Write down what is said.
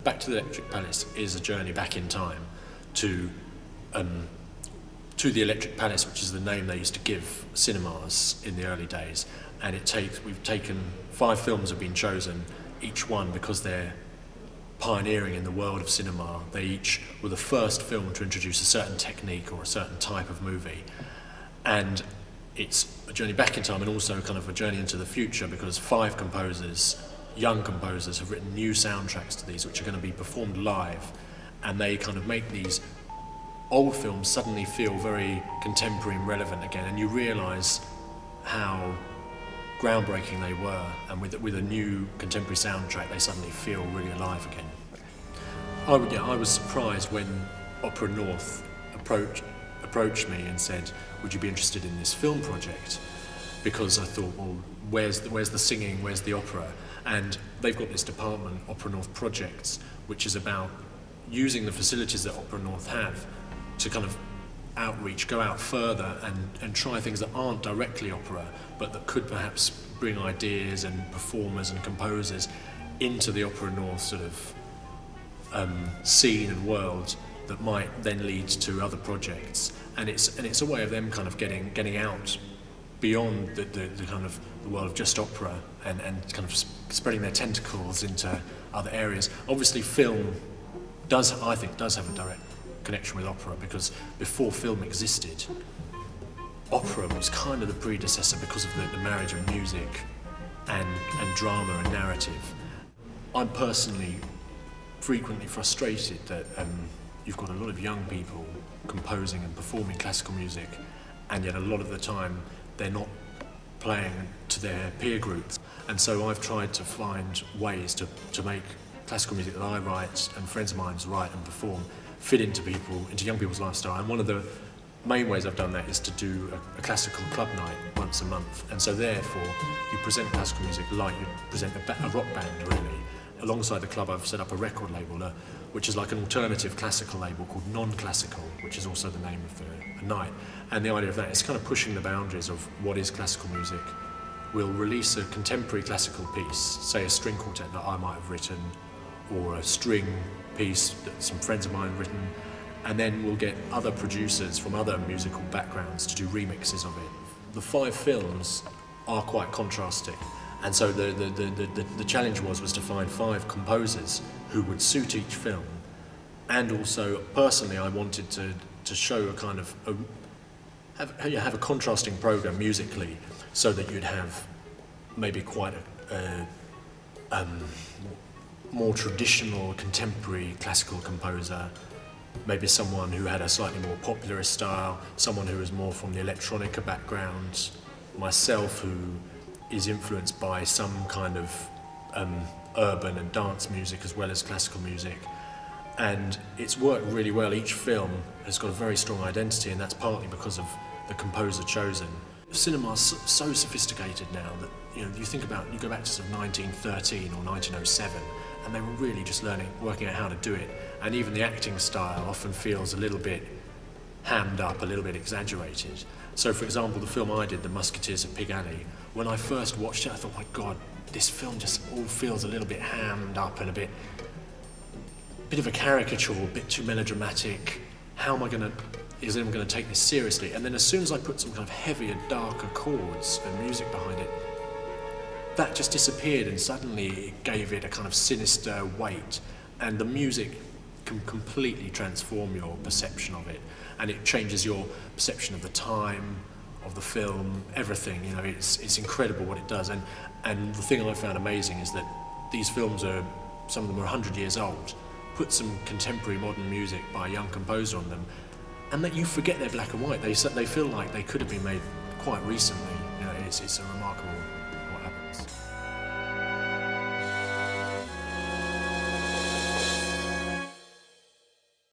Back to the Electric Palace is a journey back in time to the Electric Palace, which is the name they used to give cinemas in the early days. And we've taken 5 films have been chosen, each one because they're pioneering in the world of cinema. They each were the first film to introduce a certain technique or a certain type of movie. And it's a journey back in time and also kind of a journey into the future, because 5 composers, young composers, have written new soundtracks to these which are going to be performed live, and they kind of make these old films suddenly feel very contemporary and relevant again, and you realise how groundbreaking they were, and with a new contemporary soundtrack they suddenly feel really alive again. I was surprised when Opera North approached me and said, would you be interested in this film project? Because I thought, well, where's the singing, where's the opera? And they've got this department, Opera North Projects, which is about using the facilities that Opera North have to kind of outreach, go out further and try things that aren't directly opera, but that could perhaps bring ideas and performers and composers into the Opera North sort of scene and world that might then lead to other projects. And it's a way of them kind of getting out beyond the kind of the world of just opera and kind of spreading their tentacles into other areas. Obviously film I think does have a direct connection with opera, because before film existed, opera was kind of the predecessor because of the marriage of music and drama and narrative. I'm personally frequently frustrated that you've got a lot of young people composing and performing classical music, and yet a lot of the time they're not playing to their peer groups. And so I've tried to find ways to make classical music that I write and friends of mine write and perform fit into young people's lifestyle. And one of the main ways I've done that is to do a classical club night once a month. And so therefore you present classical music like you present a rock band, really. Alongside the club I've set up a record label which is like an alternative classical label called Non-Classical, which is also the name of the night. And the idea of that is kind of pushing the boundaries of what is classical music. We'll release a contemporary classical piece, say a string quartet that I might have written, or a string piece that some friends of mine have written, and then we'll get other producers from other musical backgrounds to do remixes of it. The 5 films are quite contrasting, and so the challenge was to find 5 composers who would suit each film. And also, personally, I wanted to show a kind of have a contrasting program musically, so that you'd have maybe quite a more traditional contemporary classical composer, maybe someone who had a slightly more popularist style, someone who was more from the electronica background, myself who is influenced by some kind of urban and dance music as well as classical music. And it's worked really well. Each film has got a very strong identity, and that's partly because of the composer chosen. Cinema's so sophisticated now that you go back to sort of 1913 or 1907, and they were really just working out how to do it. And even the acting style often feels a little bit hammed up, a little bit exaggerated. So, for example, the film I did, The Musketeers of Pig Alley, when I first watched it, I thought, my God, this film just all feels a little bit hammed up and a bit of a caricature, a bit too melodramatic. Is anyone going to take this seriously? And then as soon as I put some kind of heavier, darker chords and music behind it, that just disappeared, and suddenly it gave it a kind of sinister weight. And the music can completely transform your perception of it, and it changes your perception of the time, of the film, everything. It's incredible what it does. And the thing I found amazing is that these films some of them are 100 years old. Put some contemporary modern music by a young composer on them, and that you forget they're black and white. They feel like they could have been made quite recently. It's remarkable what happens.